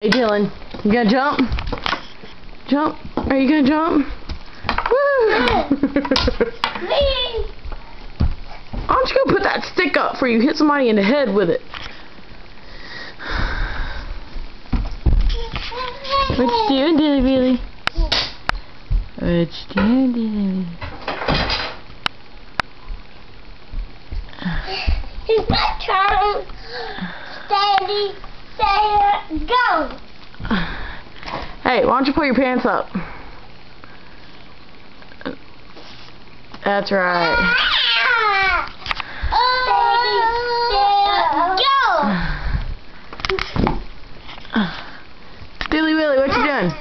Hey Dylan, you gonna jump? Jump? Are you gonna jump? Woo! Why don't you go put that stick up before you hit somebody in the head with it? What you doing, Dilly Billy? What you doing, Dilly Billy? It's my turn. Steady, say go. Hey, why don't you pull your pants up? That's right. Steady, go. Dilly Willy, what you doing?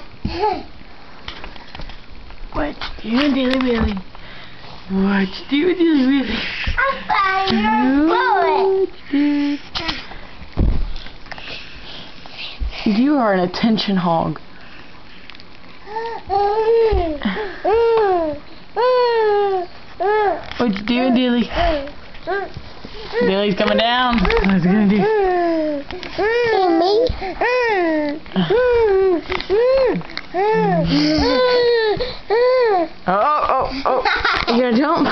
What you doing, Dilly Willy? What you doing, Dilly Willy? I'm fine. You are an attention hog. What you doing, Dilly? Dilly's coming down. What's he gonna do? Oh. You gonna jump?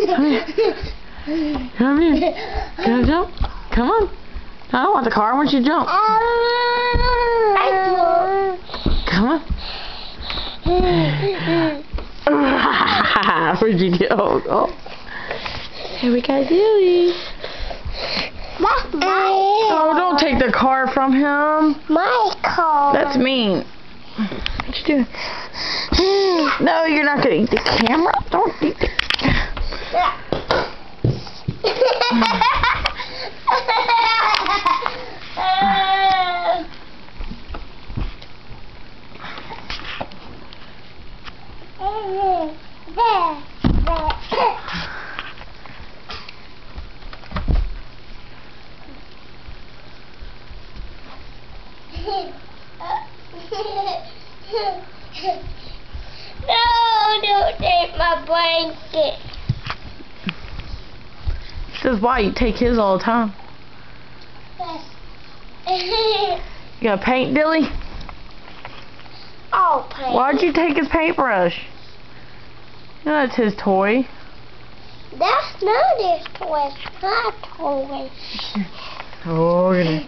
Come here. Come here. You gonna jump? Come on. I don't want the car. I want you to jump. Come on. Where'd you go? Oh. Here we go, Dilly. Oh, don't take the car from him. My car. That's mean. What you doing? No, you're not gonna eat the camera. Don't eat the No, don't take my blanket. This is why you take his all the time. You gonna paint, Dilly? I'll paint. Why'd you take his paintbrush? You know that's his toy. That's not his toy. It's my toy. Oh, goodness.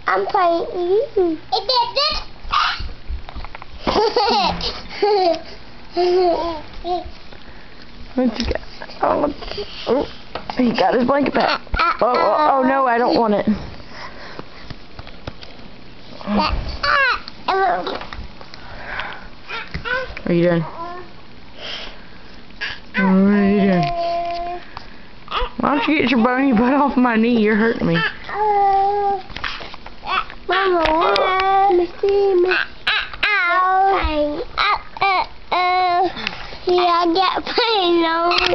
I'm painting you. It did this. What you got? Oh, he got his blanket back. Oh, no, I don't want it. What are you doing? What are you doing? Why don't you get your bony butt off my knee? You're hurting me. Mama, let me see me. Yeah, I get pain on me.